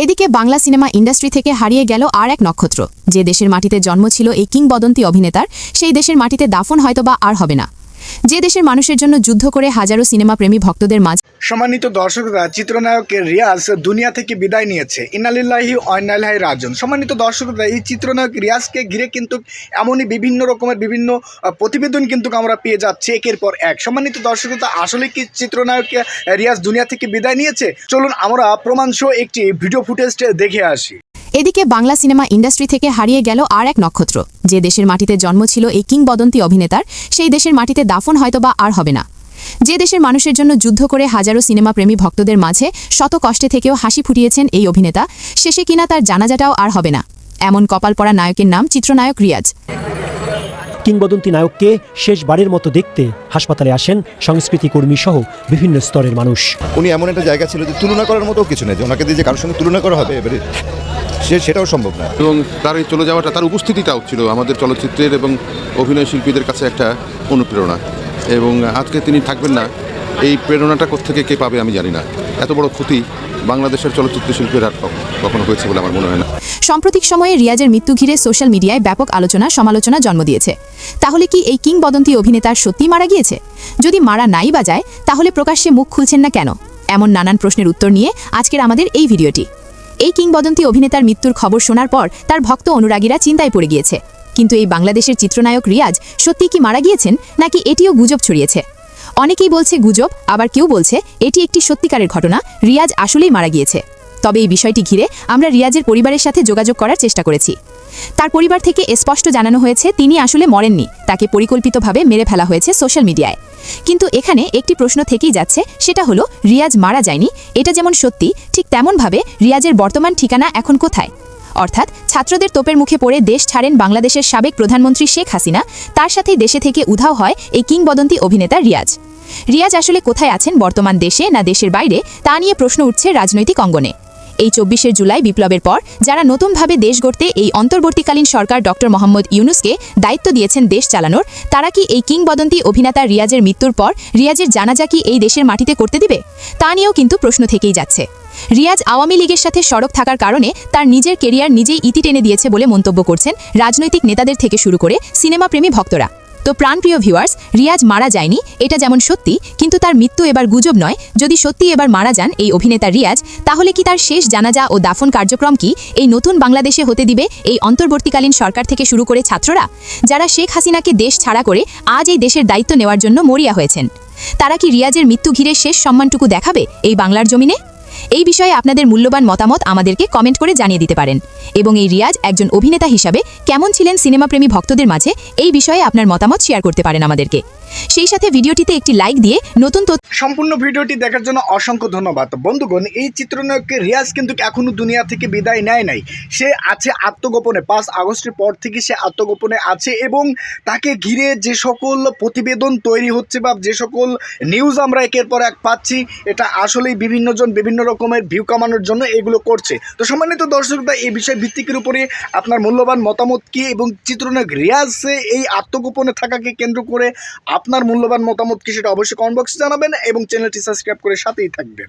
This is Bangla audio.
এদিকে বাংলা সিনেমা ইন্ডাস্ট্রি থেকে হারিয়ে গেল আর এক নক্ষত্র। যে দেশের মাটিতে জন্ম ছিল এই কিংবদন্তি অভিনেতার, সেই দেশের মাটিতে দাফন হয়তোবা আর হবে না। যে দেশের মানুষের জন্য যুদ্ধ করে হাজারো সিনেমা প্রেমী ভক্তদের মাঝে। সম্মানিত দর্শকরা, চিত্রনায়ক রিয়াজ দুনিয়া থেকে বিদায় নিয়েছে। ইন্নালিল্লাহি ওয়া ইন্না ইলাইহি রাজিউন। সম্মানিত দর্শকরা, এই চিত্রনায়ক রিয়াজকে ঘিরে কিন্তু এমনই বিভিন্ন রকমের বিভিন্ন প্রতিবেদন কিন্তু আমরা পেয়ে যাচ্ছি একের পর এক। সম্মানিত দর্শকরা, আসলে কি চিত্রনায়ক রিয়াজ দুনিয়া থেকে বিদায় নিয়েছে? চলুন আমরা প্রমাণসহ একটি ভিডিও ফুটেজ দেখে আসি। এদিকে বাংলা সিনেমা ইন্ডাস্ট্রি থেকে হারিয়ে গেল আর এক নক্ষত্র। যে দেশের মাটিতে জন্ম ছিল এই কিংবদন্তি অভিনেতার, সেই দেশের মাটিতে দাফন হয়তোবা আর হবে না। যে দেশের মানুষের জন্য যুদ্ধ করে হাজারো সিনেমা প্রেমী ভক্তদের মাঝে শত কষ্টে থেকেও হাসি ফুটিয়েছেন এই অভিনেতা, শেষে কিনা তার জানাজাটাও আর হবে না। এমন কপাল পড়া নায়কের নাম চিত্রনায়ক রিয়াজ। কিংবদন্তি নায়ককে শেষবারের মতো দেখতে হাসপাতালে আসেন সংস্কৃতি কর্মী সহ বিভিন্ন স্তরের মানুষ। উনি এমন একটা জায়গা ছিল যে তুলনা করার মতো কিছু নেই, যে ওনাকে দিয়ে যে কারোর সঙ্গে তুলনা করা হবে এবারে সেটাও সম্ভব না। এবং তার এই চলে যাওয়াটা, তার উপস্থিতিটাও ছিল আমাদের চলচ্চিত্রের এবং অভিনয় শিল্পীদের কাছে একটা অনুপ্রেরণা। এবং আজকে তিনি থাকবেন না, এই প্রেরণাটা কোত্থেকে কে পাবে আমি জানি না। এত বড় ক্ষতি বাংলাদেশের চলচ্চিত্র শিল্পের আর কখনো হয়েছে বলে আমার মনে হয় না। সাম্প্রতিক সময়ে রিয়াজের মৃত্যু ঘিরে সোশ্যাল মিডিয়ায় ব্যাপক আলোচনা সমালোচনা জন্ম দিয়েছে। তাহলে কি এই কিংবদন্তি অভিনেতার সত্যিই মারা গিয়েছে? যদি মারা নাই বা যায়, তাহলে প্রকাশ্যে মুখ খুলছেন না কেন? এমন নানান প্রশ্নের উত্তর নিয়ে আজকের আমাদের এই ভিডিওটি। এই কিংবদন্তি অভিনেতার মৃত্যুর খবর শোনার পর তার ভক্ত অনুরাগীরা চিন্তায় পড়ে গিয়েছে। কিন্তু এই বাংলাদেশের চিত্রনায়ক রিয়াজ সত্যি কি মারা গিয়েছেন, নাকি এটিও গুজব ছড়িয়েছে? অনেকেই বলছে গুজব, আবার কেউ বলছে এটি একটি সত্যিকারের ঘটনা, রিয়াজ আসলেই মারা গিয়েছে। তবে এই বিষয়টি ঘিরে আমরা রিয়াজের পরিবারের সাথে যোগাযোগ করার চেষ্টা করেছি। তার পরিবার থেকে স্পষ্ট জানানো হয়েছে তিনি আসলে মরেননি, তাকে পরিকল্পিতভাবে মেরে ফেলা হয়েছে সোশ্যাল মিডিয়ায়। কিন্তু এখানে একটি প্রশ্ন থেকেই যাচ্ছে, সেটা হলো রিয়াজ মারা যায়নি এটা যেমন সত্যি, ঠিক তেমনভাবে রিয়াজের বর্তমান ঠিকানা এখন কোথায়? অর্থাৎ ছাত্রদের তোপের মুখে পড়ে দেশ ছাড়েন বাংলাদেশের সাবেক প্রধানমন্ত্রী শেখ হাসিনা, তার সাথেই দেশে থেকে উধাও হয় এই কিংবদন্তি অভিনেতা রিয়াজ। রিয়াজ আসলে কোথায় আছেন, বর্তমান দেশে না দেশের বাইরে, তা নিয়ে প্রশ্ন উঠছে রাজনৈতিক অঙ্গনে। এই ২৪শে জুলাই বিপ্লবের পর যারা নতুনভাবে দেশ গড়তে এই অন্তর্বর্তীকালীন সরকার ডক্টর মোহাম্মদ ইউনূসকে দায়িত্ব দিয়েছেন দেশ চালানোর, তারা কি এই কিংবদন্তি অভিনেতা রিয়াজের মৃত্যুর পর রিয়াজের জানাজা কি এই দেশের মাটিতে করতে দিবে? তা নিয়েও কিন্তু প্রশ্ন থেকেই যাচ্ছে। রিয়াজ আওয়ামী লীগের সাথে সড়ক থাকার কারণে তার নিজের কেরিয়ার নিজেই ইতি টেনে দিয়েছে বলে মন্তব্য করছেন রাজনৈতিক নেতাদের থেকে শুরু করে সিনেমাপ্রেমী ভক্তরা। তো প্রাণপ্রিয় ভিউয়ার্স, রিয়াজ মারা যায়নি এটা যেমন সত্যি, কিন্তু তার মৃত্যু এবার গুজব নয়। যদি সত্যি এবার মারা যান এই অভিনেতা রিয়াজ, তাহলে কি তার শেষ জানাজা ও দাফন কার্যক্রম কি এই নতুন বাংলাদেশে হতে দিবে এই অন্তর্বর্তীকালীন সরকার থেকে শুরু করে ছাত্ররা, যারা শেখ হাসিনাকে দেশ ছাড়া করে আজ এই দেশের দায়িত্ব নেওয়ার জন্য মরিয়া হয়েছেন? তারা কি রিয়াজের মৃত্যু ঘিরে শেষ সম্মানটুকু দেখাবে এই বাংলার জমিনে? এই বিষয়ে আপনাদের মূল্যবান মতামত আমাদেরকে কমেন্ট করে জানিয়ে দিতে পারেন। এবং এই রিয়াজ একজন অভিনেতা হিসাবে কেমন ছিলেন সিনেমাপ্রেমী ভক্তদের মাঝে, এই বিষয়ে আপনার মতামত শেয়ার করতে পারেন আমাদেরকে। সেই সাথে ভিডিওটিতে একটি লাইক দিয়ে নতুন সম্পূর্ণ ভিডিওটি দেখার জন্য অসংখ্য ধন্যবাদ। বন্ধুগণ, এই চিত্রনায়ক রিয়াজ কিন্তু এখনো দুনিয়া থেকে বিদায় নেয় নাই। সে আছে আত্মগোপনে। ৫ আগস্টের পর থেকে সে আত্মগোপনে আছে এবং তাকে ঘিরে যে সকল প্রতিবেদন তৈরি হচ্ছে বা যে সকল নিউজ আমরা একের পর এক পাচ্ছি, এটা আসলেই বিভিন্ন জন বিভিন্ন রকমের ভিউ কামানোর জন্য এগুলো করছে। তো সম্মানিত দর্শকরা, এই বিষয় ভিত্তিকের উপরে আপনার মূল্যবান মতামত কি, এবং চিত্রনায়ক রিয়াজ এই আত্মগোপনে থাকাকে কেন্দ্র করে আপনার মূল্যবান মতামত কি, সেটা অবশ্যই কমেন্ট বক্সে জানাবেন এবং চ্যানেলটি সাবস্ক্রাইব করে সাথেই থাকবেন।